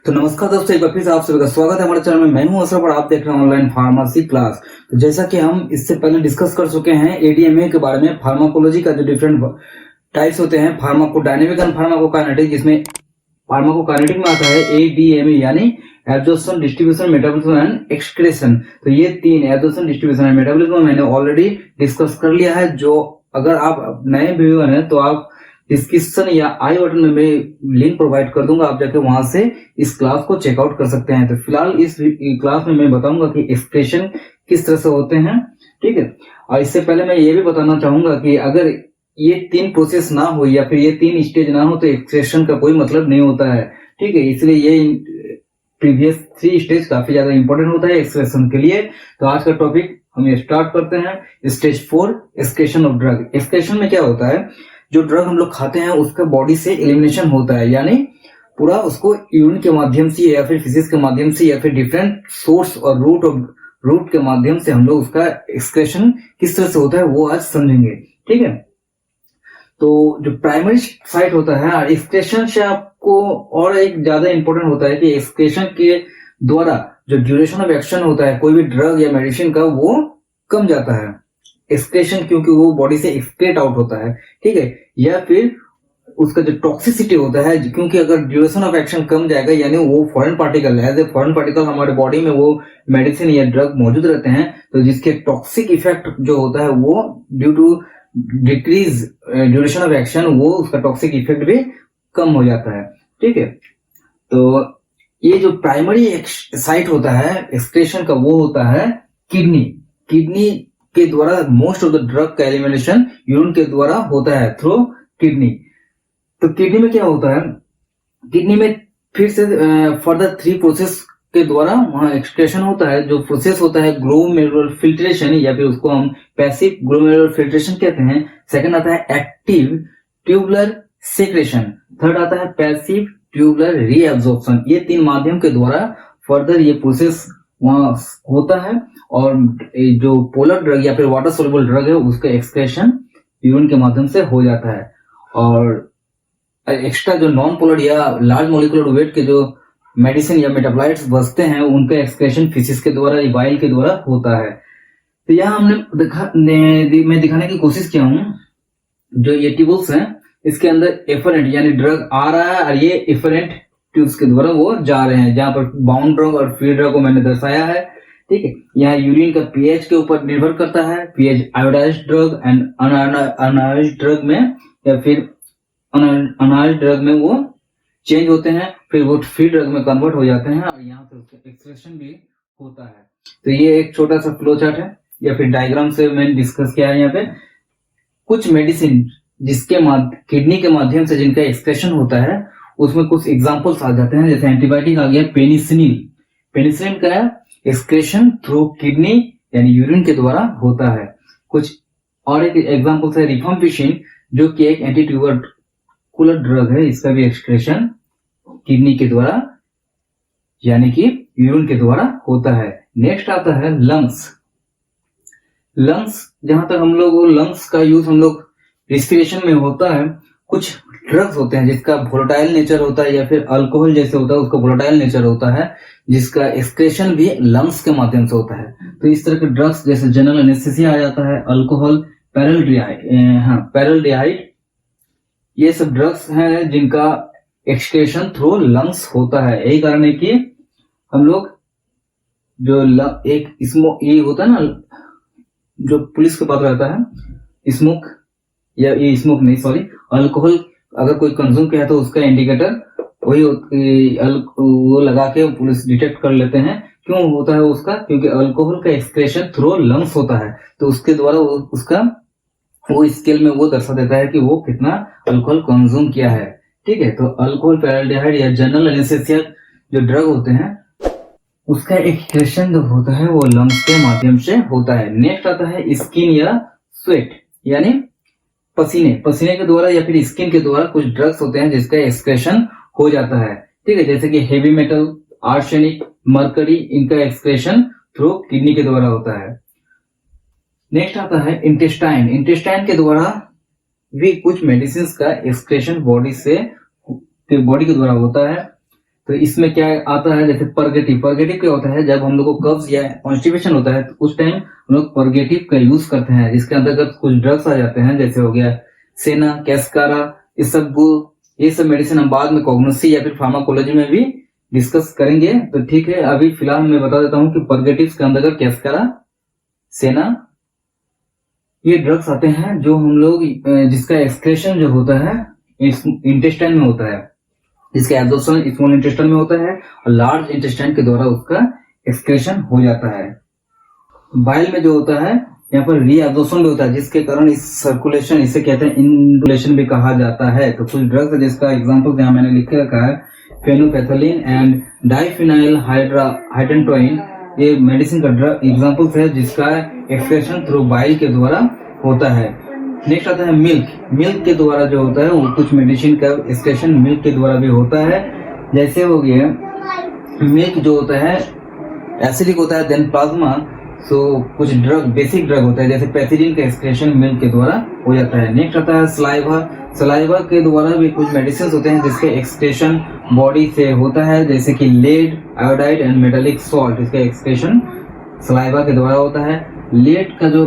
तो नमस्कार दोस्तों, एक बार फिर से आप सभी का स्वागत है हमारे चैनल में। मैं हूं अशरफ और आप देख रहे हैं ऑनलाइन फार्मेसी क्लास। तो जैसा कि हम इससे पहले डिस्कस कर चुके हैं एडीएमए के बारे में, फार्माकोलॉजी का जो डिफरेंट टाइप्स होते हैं, फार्माकोडायनेमिक एंड फार्माकोकाइनेटिक, जिसमें फार्माकोकाइनेटिक में आता है एडीएमए यानी absorption, distribution, metabolism and excretion. तो ये तीन एब्जॉर्प्शन, डिस्ट्रीब्यूशन एंड मेटाबॉलिज्म मैंने ऑलरेडी डिस्कस कर लिया है। जो अगर आप नए व्यूअर हैं तो आप डिस्क्रिप्शन या आई बटन में मैं लिंक प्रोवाइड कर दूंगा, आप जाके वहां से इस क्लास को चेकआउट कर सकते हैं। तो फिलहाल इस क्लास में मैं बताऊंगा कि एक्सप्रेशन किस तरह से होते हैं, ठीक है। और इससे पहले मैं ये भी बताना चाहूंगा कि अगर ये तीन प्रोसेस ना हो या फिर ये तीन स्टेज ना हो तो एक्सप्रेशन का कोई मतलब नहीं होता है, ठीक है। इसलिए ये प्रीवियस 3 स्टेज काफी ज्यादा इंपॉर्टेंट होता है एक्सप्रेशन के लिए। तो आज का टॉपिक हम ये स्टार्ट करते हैं। Stage 4, excretion of drug. Excretion में क्या होता है, जो ड्रग हम लोग खाते हैं उसका बॉडी से एलिमिनेशन होता है, यानी पूरा उसको यूरिन के माध्यम से या फिर फिजिक्स के माध्यम से या फिर डिफरेंट सोर्स और रूट के माध्यम से हम लोग उसका एक्सक्रीशन किस तरह से होता है वो आज समझेंगे, ठीक है। तो जो प्राइमरी साइट होता है एक्सक्रीशन से आपको और एक ज्यादा इंपॉर्टेंट होता है कि एक्सक्रीशन के द्वारा जो ड्यूरेशन ऑफ एक्शन होता है कोई भी ड्रग या मेडिसिन का वो कम जाता है एक्सक्रीशन, क्योंकि वो बॉडी से एक्सक्रीट आउट होता है, ठीक है। या फिर उसका जो टॉक्सिसिटी होता है, क्योंकि अगर ड्यूरेशन ऑफ एक्शन कम जाएगा यानी वो foreign particle as a foreign particle हमारे बॉडी में वो मेडिसिन या ड्रग मौजूद रहते हैं, तो जिसके टॉक्सिक इफेक्ट जो होता है वो due to decrease duration of action वो उसका टॉक्सिक इफेक्ट भी कम हो जाता है, ठीक है। तो ये जो प्राइमरी साइट होता है एक्सक्रीशन का वो होता है किडनी के द्वारा। मोस्ट ऑफ द ड्रग का एलिमिनेशन यूरिन के द्वारा होता है थ्रू किडनी। तो किडनी में क्या होता है, किडनी में फिर से फर्दर 3 प्रोसेस के द्वारा वहां एक्सक्रीशन होता है। जो प्रोसेस होता है ग्लोमेरुलर फिल्ट्रेशन या फिर उसको हम पैसिव ग्लोमेरुलर फिल्ट्रेशन कहते हैं। सेकंड आता है एक्टिव ट्यूबुलर सेक्रेशन। थर्ड आता है पैसिव ट्यूबुलर रीअब्जॉर्प्शन। ये 3 माध्यम के द्वारा फर्दर ये प्रोसेस वहां होता है। और जो पोलर ड्रग या फिर वाटर सोल्युबल ड्रग है उसका एक्सक्रीशन यूरिन के माध्यम से हो जाता है। और एक्स्ट्रा जो नॉन पोलर या लार्ज मोलिकुलर वेट के जो मेडिसिन या मेटाबोलाइट्स बचते हैं उनका एक्सक्रीशन फीसिस के द्वारा या बाइल के द्वारा होता है। तो यहाँ मैं दिखाने की कोशिश किया हूँ जो ये ट्यूब्स हैं इसके अंदर एफरेंट यानी ड्रग आ रहा है और ये एफरेंट ट्यूब्स के द्वारा वो जा रहे हैं। जहां पर बाउंड ड्रग और फ्री ड्रग को मैंने दर्शाया है, ठीक है। यहाँ यूरिन का पीएच के ऊपर निर्भर करता है। PH iodized drug and uniodized drug में या फिर अनआयोडाइज्ड ड्रग में वो चेंज होते हैं, फिर वो फ्री ड्रग में कन्वर्ट हो जाते हैं और यहाँ से उसका एक्सक्रीशन भी होता है। तो ये एक छोटा सा फ्लो चार्ट है या फिर डायग्राम से मैंने डिस्कस किया है। यहाँ पे कुछ मेडिसिन जिसके किडनी के माध्यम से जिनका एक्सक्रीशन होता है उसमें कुछ एग्जांपल्स आ जाते हैं। जैसे एंटीबायोटिक आ गया पेनिसिलिन का एक्सक्रीशन थ्रू किडनी यानी यूरिन के द्वारा होता है। कुछ और एक एग्जांपल है रिफाम्पिसिन जो कि एक एंटी ट्यूबरकुलर ड्रग है, इसका भी एक्सक्रीशन किडनी के द्वारा यानी कि यूरिन के द्वारा होता है। नेक्स्ट आता है लंग्स। जहां तक हम लोग लंग्स का यूज हम लोग रेस्पिरेशन में होता है। कुछ ड्रग्स होते हैं जिसका वोलेटाइल नेचर होता है या फिर अल्कोहल जैसे होता है उसका वोलेटाइल नेचर होता है जिसका एक्सक्रीशन भी लंग्स के माध्यम से होता है। तो इस तरह के ड्रग्स जैसे जनरल एनेस्थीसिया आ जाता है, अल्कोहल, पैराल्डिहाइड, ये सब ड्रग्स हैं जिनका एक्सक्रीशन थ्रू लंग्स होता है। यही कारण है कि हम लोग जो एक स्मोक ये होता है ना जो पुलिस के पास रहता है स्मोक या ये स्मोक नहीं सॉरी अल्कोहल अगर कोई कंज्यूम किया है तो उसका इंडिकेटर वही वो लगा के पुलिस डिटेक्ट कर लेते हैं। क्यों होता है उसका, क्योंकि अल्कोहल का एक्सक्रीशन थ्रू लंग्स होता है। तो उसके द्वारा उसका वो स्केल में वो दर्शा देता है कि वो कितना अल्कोहल कंज्यूम किया है, ठीक है। तो अल्कोहल, पैराल्डिहाइड या जनरल एनेस्थीसिया जो ड्रग होते हैं उसका एक्सक्रीशन जो होता है वो लंग्स के माध्यम से होता है। नेक्स्ट आता है स्किन या स्वेट यानी पसीने के द्वारा या फिर स्किन के द्वारा कुछ ड्रग्स होते हैं जिसका एक्सक्रीशन हो जाता है, ठीक है। जैसे कि हेवी मेटल, आर्सेनिक, मरकरी, इनका एक्सक्रीशन थ्रू किडनी के द्वारा होता है। नेक्स्ट आता है इंटेस्टाइन के द्वारा भी कुछ मेडिसिन का एक्सक्रीशन बॉडी के द्वारा होता है। तो इसमें क्या आता है, जैसे परगेटिव क्या होता है, जब हम लोग को कब्ज या कॉन्स्टिपेशन होता है तो उस टाइम हम लोग परगेटिव का यूज करते हैं, जिसके अंतर्गत कुछ ड्रग्स आ जाते हैं, जैसे हो गया सेना, कैस्कारा, ये सब मेडिसिन हम बाद में कॉग्नोसी या फिर फार्माकोलॉजी में भी डिस्कस करेंगे। तो ठीक है, अभी फिलहाल मैं बता देता हूँ कि परगेटिव के अंतर्गत कैस्कारा, सेना, ये ड्रग्स आते हैं जो हम लोग जिसका एक्सक्रेशन जो होता है इंटेस्टाइन में होता है, जिसका एब्जॉर्प्शन स्मॉल इंटेस्टाइन में होता है और लार्ज इंटेस्टाइन के द्वारा उसका एक्सक्रेशन हो जाता है। बाइल में जो होता है यहाँ पर रीएब्जॉर्प्शन भी होता है, जिसके कारण इस सर्कुलेशन, इसे कहते हैं इंडुलेशन भी कहा जाता है। तो कुछ ड्रग्स है जिसका एग्जांपल यहाँ मैंने लिख के रखा है, फेनोपैथलिन एंड डाइफिनाइल हाइड्रोटोइन, ये मेडिसिन का ड्रग एग्जांपल्स है जिसका एक्सक्रेशन थ्रू बाइल के द्वारा होता है। नेक्स्ट आता है मिल्क के द्वारा जो होता है वो कुछ मेडिसिन का एक्सक्रेशन मिल्क के द्वारा भी होता है। जैसे हो गया मिल्क जो होता है एसिडिक होता है, देन प्लाज्मा, सो कुछ बेसिक ड्रग होता है, जैसे पैथिजिन का एक्सक्रेशन मिल्क के द्वारा हो जाता है। नेक्स्ट आता है सलाइवा के द्वारा भी कुछ मेडिसिन होते हैं जिसके एक्सक्रेशन बॉडी से होता है, जैसे कि lead, iodide and metallic salt, इसका एक्सक्रेशन सलाइवा के द्वारा होता है। लेड का जो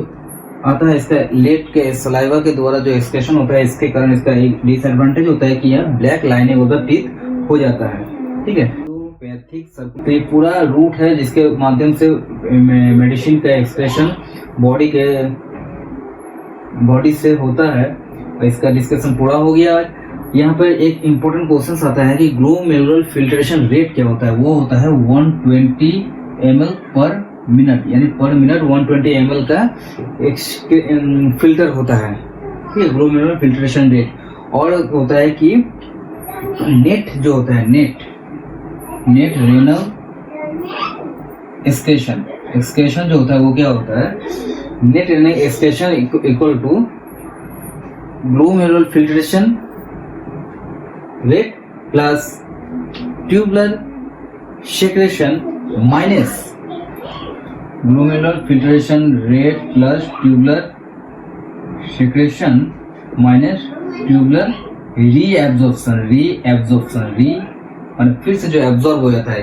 आता है, इसका लेड के सलाइवा के द्वारा जो एक्सक्रेशन होता है, इसके कारण इसका एक डिसएडवांटेज होता है कि यह black lining of the teeth हो जाता है। ठीक है, तो ये पूरा रूट है जिसके माध्यम से मेडिसिन का एक्सप्रेशन बॉडी से होता है। इसका डिस्कशन पूरा हो गया। यहाँ पर एक इम्पोर्टेंट क्वेश्चन आता है कि ग्लोमेरुलर फिल्ट्रेशन रेट क्या होता है। वो होता है 120 ml पर मिनट, यानी पर मिनट 120 ml का एक फिल्टर होता है। ठीक है, ग्लोमेरुलर फिल्ट्रेशन रेट। और होता है कि नेट जो होता है, नेट रेनल एक्सक्रेशन जो होता है वो क्या होता है, net renal excretion equal to glomerular filtration rate plus tubular secretion minus glomerular filtration rate plus tubular secretion minus tubular reabsorption और फिर से जो एब्जॉर्ब हो जाता है,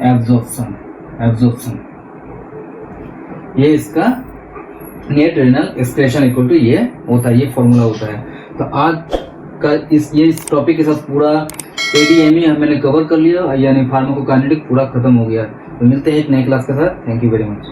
एब्जॉर्प्शन, ये इसका net renal excretion equal to ये होता है, ये फॉर्मूला होता है। तो आज का इस टॉपिक के साथ पूरा एडीएमई मैंने कवर कर लिया, यानी फार्माकोकाइनेटिक्स पूरा खत्म हो गया। तो मिलते हैं एक नए क्लास के साथ। Thank you very much.